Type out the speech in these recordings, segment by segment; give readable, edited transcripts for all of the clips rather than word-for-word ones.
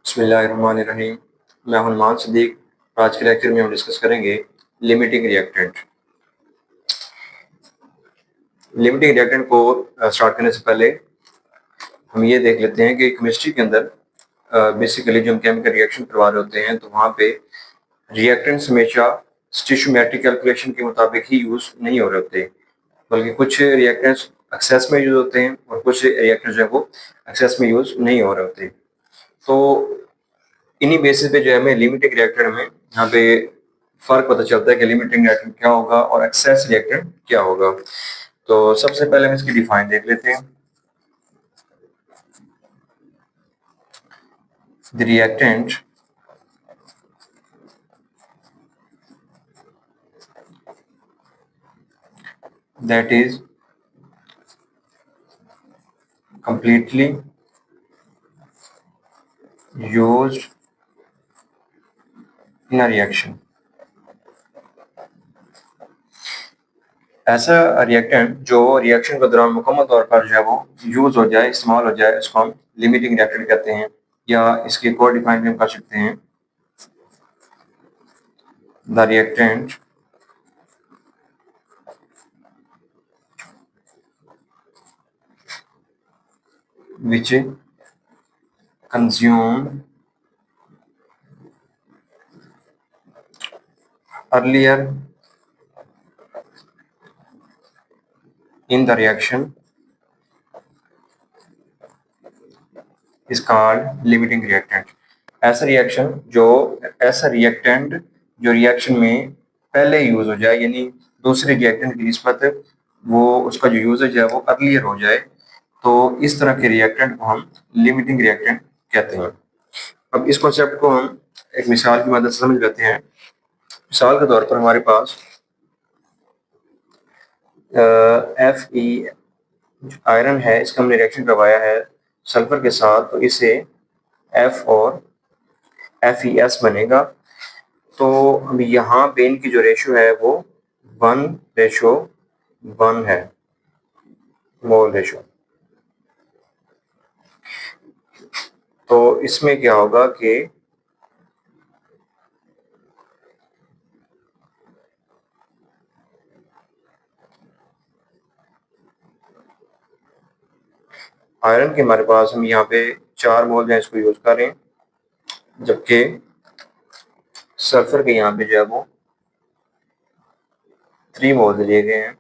बिस्मिल्लाहिर्रहमानिर्रहीम। मैं हूं नुमान सिद्दीक। आज के लेक्चर में हम डिस्कस करेंगे लिमिटिंग रिएक्टेंट। लिमिटिंग रिएक्टेंट को स्टार्ट करने से पहले हम ये देख लेते हैं कि केमिस्ट्री के अंदर बेसिकली जो हम केमिकल रिएक्शन करवा रहे होते हैं तो वहाँ पे रिएक्टेंट्स हमेशा स्टोइचोमेट्रिक कैलकुलेशन के मुताबिक ही यूज़ नहीं हो रहे होते, बल्कि कुछ रिएक्टेंट्स एक्सेस में यूज़ होते हैं और कुछ रिएक्टेंट्स जो है वो एक्सेस में यूज़ नहीं हो रहे होते। तो इन्हीं बेसिस पे जो है हमें लिमिटिंग रिएक्टेंट में यहाँ पे फर्क पता चलता है कि लिमिटिंग रिएक्टेंट क्या होगा और एक्सेस रिएक्टेंट क्या होगा। तो सबसे पहले हम इसकी डिफाइन देख लेते हैं। The reactant that is completely used in a reaction। ऐसा रिएक्टेंट जो रिएक्शन के दौरान मुकम्मल तौर पर जो है वो यूज हो जाए, इस्तेमाल हो जाए, इसको हम लिमिटिंग रिएक्टेंट कहते हैं, या इसकी को डिफाइन भी हम कर सकते हैं। The reactant which consume earlier in the reaction is called limiting reactant। ऐसा रिएक्टेंट जो रिएक्शन में पहले यूज हो जाए, यानी दूसरे रिएक्टेंट की निस्बत वो उसका जो यूजेज है वो अर्लियर हो जाए, तो इस तरह के रिएक्टेंट को हम लिमिटिंग रिएक्टेंट कहते हैं। अब इस कॉन्सेप्ट को हम एक मिसाल की मदद से समझ लेते हैं। मिसाल के तौर पर हमारे पास Fe आयरन है, इसका हमने रिएक्शन करवाया है सल्फर के साथ, तो इसे F और FeS बनेगा। तो अब यहाँ पे इनकी जो रेशो है वो 1:1 है, मोल रेशो। तो इसमें क्या होगा कि आयरन के हमारे पास हम यहाँ पे 4 मोल हैं, इसको यूज करें, जबकि सल्फर के यहाँ पे जो है वो 3 मोल लिए गए हैं।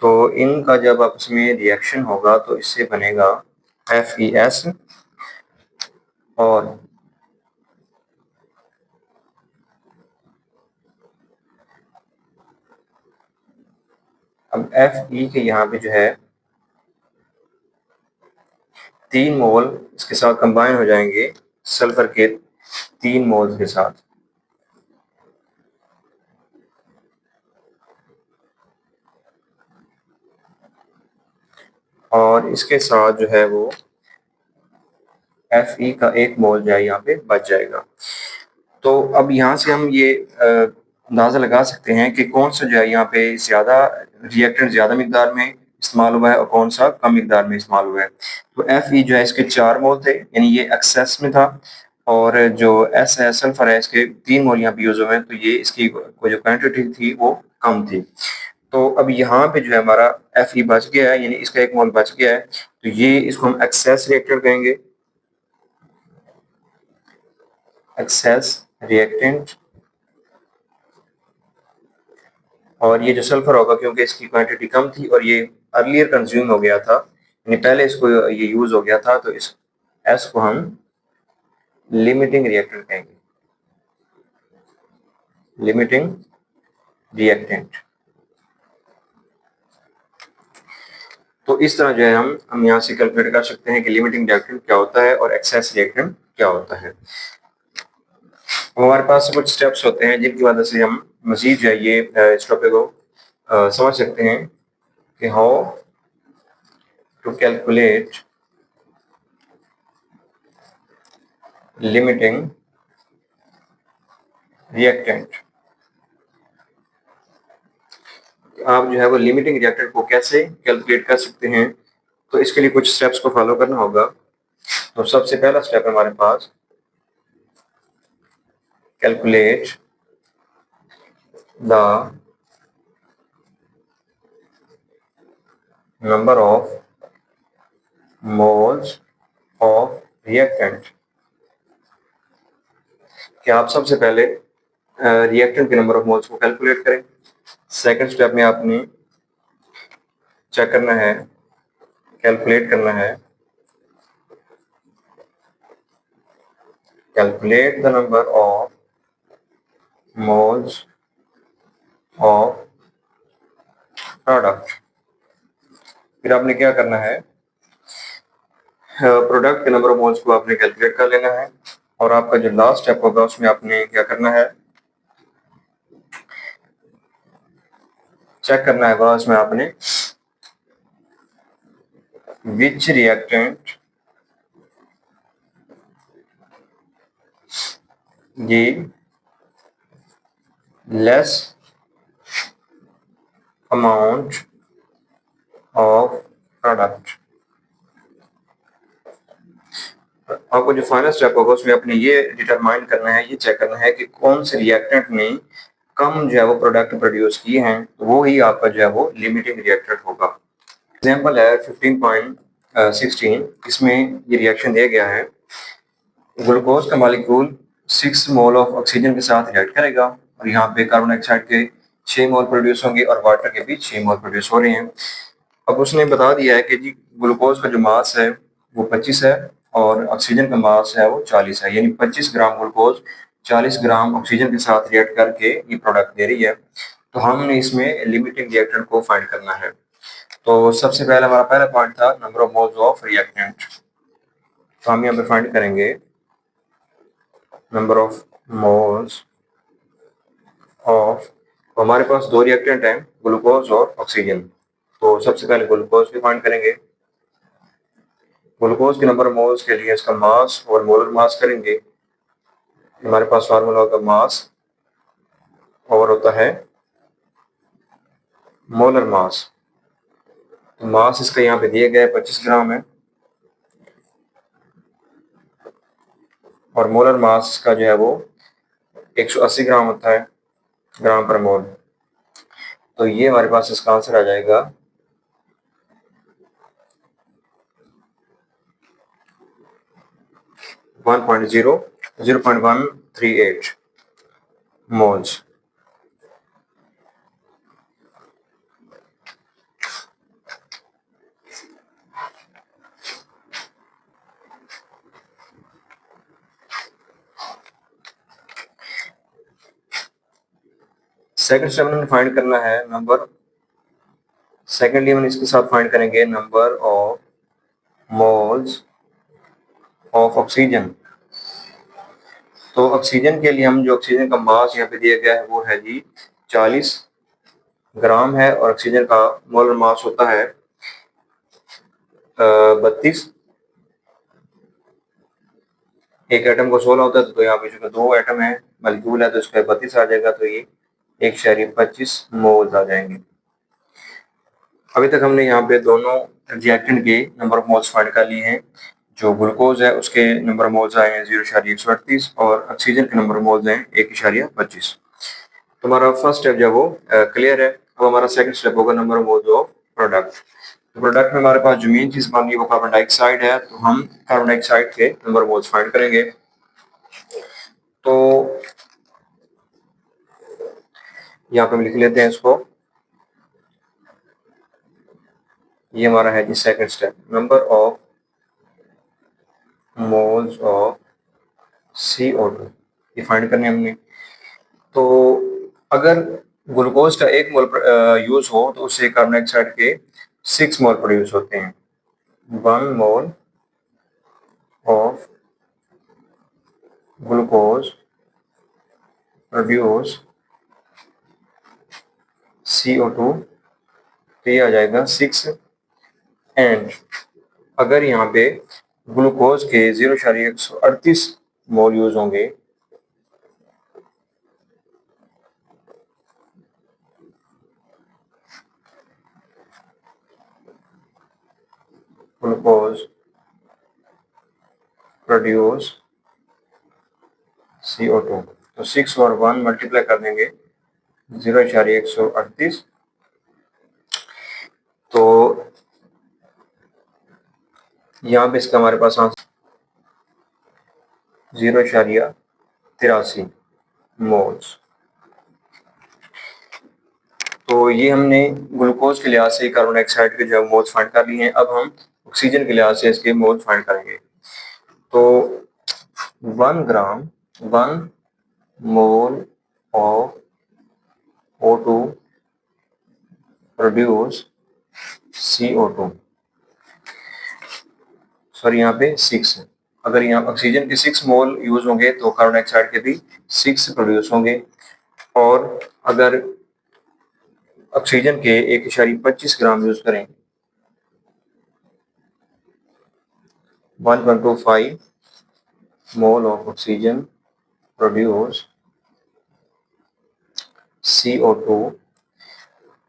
तो इनका जब आपस में रिएक्शन होगा तो इससे बनेगा FeS, और अब Fe के यहाँ पे जो है 3 मोल इसके साथ कंबाइन हो जाएंगे सल्फर के 3 मोल के साथ, और इसके साथ जो है वो Fe का 1 मोल जो है यहाँ पे बच जाएगा। तो अब यहाँ से हम ये अंदाज़ा लगा सकते हैं कि कौन सा जो है यहाँ पे ज़्यादा रिएक्टेंट ज़्यादा मिकदार में इस्तेमाल हुआ है और कौन सा कम मिकदार में इस्तेमाल हुआ है। तो Fe जो है इसके 4 मोल थे, यानी ये एक्सेस में था, और जो S है सल्फर है इसके 3 मोल यहाँ पे यूज हुए हैं, तो ये इसकी जो क्वांटिटी थी वो कम थी। तो अब यहाँ पे जो है हमारा Fe बच गया है, यानी इसका 1 मोल बच गया है, तो ये इसको हम एक्सेस रिएक्टेंट कहेंगे, एक्सेस रिएक्टेंट। और ये जो सल्फर होगा, क्योंकि इसकी क्वांटिटी कम थी और ये अर्लियर कंज्यूम हो गया था, यानी पहले इसको ये यूज हो गया था, तो इस एस को हम लिमिटिंग रिएक्टेंट कहेंगे, लिमिटिंग रिएक्टेंट। तो इस तरह जो है हम यहाँ से कैलकुलेट कर सकते हैं कि लिमिटिंग रिएक्टेंट क्या होता है और एक्सेस रिएक्टेंट क्या होता है। हमारे पास कुछ स्टेप्स होते हैं जिनकी वजह से हम मजीद जो है ये इस टॉपिक को समझ सकते हैं कि how to calculate limiting reactant. आप जो है वो लिमिटिंग रिएक्टेंट को कैसे कैलकुलेट कर सकते हैं, तो इसके लिए कुछ स्टेप्स को फॉलो करना होगा। तो सबसे पहला स्टेप है हमारे पास calculate the number of moles of reactant. क्या आप सबसे पहले रिएक्टेंट के नंबर ऑफ मोल्स को कैलकुलेट करें। सेकंड स्टेप में आपने चेक करना है, कैलकुलेट करना है, calculate the number of moles of product. फिर आपने क्या करना है, प्रोडक्ट के नंबर ऑफ मोल्स को आपने कैलकुलेट कर लेना है। और आपका जो लास्ट स्टेप होगा उसमें आपने क्या करना है, चेक करना है उसमें आपने which reactant give less amount of product. आपको जो फाइनल स्टेप होगा उसमें अपने ये डिटरमाइन करना है, ये चेक करना है कि कौन से रिएक्टेंट ने कम जो है वो प्रोडक्ट प्रोड्यूस किए हैं, तो वो ही आपका जो है वो लिमिटिंग रिएक्टेंट होगा। एग्जाम्पल है 15.16, इसमें ये रिएक्शन दिया गया है। ग्लूकोज का मॉलिक्यूल 6 मोल ऑफ ऑक्सीजन के साथ रिएक्ट करेगा और यहाँ पे कार्बन डाइऑक्साइड के 6 मोल प्रोड्यूस होंगे और वाटर के भी 6 मोल प्रोड्यूस हो रहे हैं। अब उसने बता दिया है कि जी ग्लूकोज का जो मास है वो 25 है और ऑक्सीजन का मास है वो 40 है, यानी 25 ग्राम ग्लूकोज 40 ग्राम ऑक्सीजन के साथ रिएक्ट करके ये प्रोडक्ट दे रही है। तो हमने इसमें लिमिटिंग रिएक्टेंट को फाइंड करना है। तो सबसे पहले हमारा पहला पॉइंट था number of moles of reactant. तो हम यहाँ पे फाइंड करेंगे नंबर ऑफ मोल्स ऑफ, हमारे पास दो रिएक्टेंट हैं, ग्लूकोज और ऑक्सीजन। तो सबसे पहले ग्लूकोज की फाइंड करेंगे। ग्लूकोज के नंबर ऑफ मोल्स के लिए इसका मास और मोलर मास करेंगे। हमारे पास फार्मूला होगा मास और होता है मोलर मास। तो मास इसका यहाँ पे दिए गए 25 ग्राम है और मोलर मास इसका जो है वो 180 ग्राम होता है, ग्राम पर मोल। तो ये हमारे पास इसका आंसर आ जाएगा 0.138 मोल्स। सेकंड स्टेप में फाइंड करना है नंबर, सेकेंडली हम इसके साथ फाइंड करेंगे number of moles of oxygen. तो ऑक्सीजन के लिए हम जो ऑक्सीजन का मास यहाँ पे दिया गया है वो है जी 40 ग्राम है और ऑक्सीजन का मोलर मास होता है 32। एक एटम को 16 होता है तो यहाँ पे जो दो एटम है मॉलिक्यूल है तो इसका 32 आ जाएगा, तो ये 1.25 मोल्स आ जाएंगे। अभी तक हमने यहाँ पे दोनों रिएक्टेंट के नंबर ऑफ मोल्स फाइंड कर लिए हैं। जो ग्लूकोज है उसके नंबर ऑफ मोल्स आए हैं 0.138 और ऑक्सीजन के नंबर ऑफ मोल्स हैं 1.25। तो हमारा फर्स्ट स्टेप जो है वो क्लियर है। अब हमारा सेकंड स्टेप होगा number of moles of product. तो प्रोडक्ट में हमारे पास जो मेन चीज बन रही है वो कार्बन डाइऑक्साइड है, तो हम कार्बन डाइऑक्साइड के नंबर ऑफ मोल्स फाइंड करेंगे। तो यहाँ पे हम लिख लेते हैं इसको, ये हमारा है जी second step, number of moles of CO2 ये फाइंड करने हमने। तो अगर ग्लूकोज का 1 मोल यूज हो तो उससे कार्बन डाइऑक्साइड के 6 मोल प्रोड्यूस होते हैं। 1 mole of glucose produce CO2, तो ये आ जाएगा 6। एंड अगर यहाँ पे ग्लूकोज के 0.138 मोल यूज होंगे ग्लूकोज प्रोड्यूस CO2। तो 6 और 1 मल्टीप्लाई कर देंगे 0.138। तो यहाँ पे इसका हमारे पास आंसर 0.83 मोल्स। तो ये हमने ग्लूकोज के लिहाज से कार्बन डाइऑक्साइड के जो मोल्स फाइंड कर लिए हैं। अब हम ऑक्सीजन के लिहाज से इसके मोल्स फाइंड करेंगे। तो 1 ग्राम 1 mole of O2 produce CO2। Sorry, यहाँ पे 6 है। अगर यहाँ ऑक्सीजन के 6 मोल यूज होंगे तो कार्बन डाइऑक्साइड के भी 6 प्रोड्यूस होंगे। और अगर ऑक्सीजन के 1.25 ग्राम यूज करें 1.25 mole of oxygen produce CO2,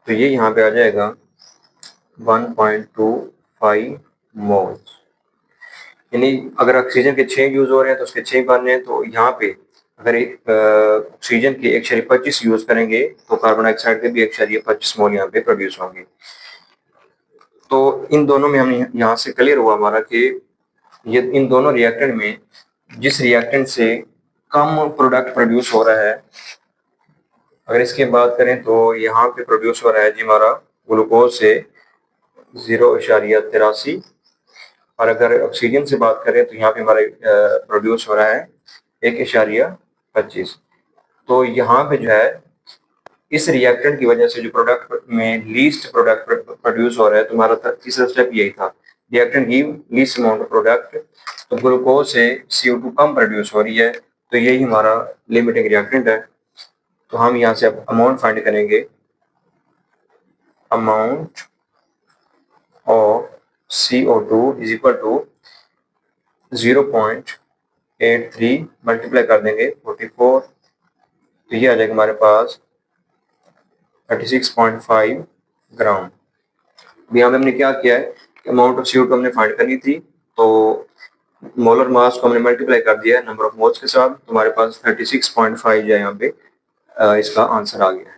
तो ये यहाँ पे आ जाएगा 1.25 मोल्स। यानी अगर ऑक्सीजन के 6 यूज हो रहे हैं तो उसके 6 बनने हैं। तो यहाँ पे अगर ऑक्सीजन के 1.25 यूज करेंगे तो कार्बन डाइऑक्साइड के भी 1.25 मोल यहाँ पे प्रोड्यूस होंगे। तो इन दोनों में हम यहाँ से क्लियर हुआ हमारा कि ये इन दोनों रिएक्टेंट में जिस रिएक्टेंट से कम प्रोडक्ट प्रोड्यूस हो रहा है, अगर इसकी बात करें तो यहाँ पे प्रोड्यूस हो रहा है जी हमारा ग्लूकोज से 0.83। और अगर ऑक्सीजन से बात करें तो यहाँ पे हमारा प्रोड्यूस हो रहा है 1.25। तो यहाँ पे जो है इस रिएक्टेंट की वजह से जो प्रोडक्ट में लीस्ट प्रोडक्ट प्रोड्यूस हो रहा है, तो हमारा तीसरा स्टेप यही था, reactant give least amount of product. तो ग्लूकोज से CO2 कम प्रोड्यूस हो रही है, तो यही हमारा लिमिटिंग रिएक्टेंट है। तो हम यहाँ से अब अमाउंट फाइंड करेंगे, amount of CO2 is equal to 0.83 multiply कर देंगे 44, तो ये आ जाएगा हमारे पास 36.5 ग्राम। यहाँ पे हमने क्या किया है, अमाउंट ऑफ CO2 हमने फाइंड करनी थी, तो मोलर मास को हमने मल्टीप्लाई कर दिया है नंबर ऑफ मोल्स के साथ, तो हमारे पास 36.5 जो है यहाँ पे इसका आंसर आ गया।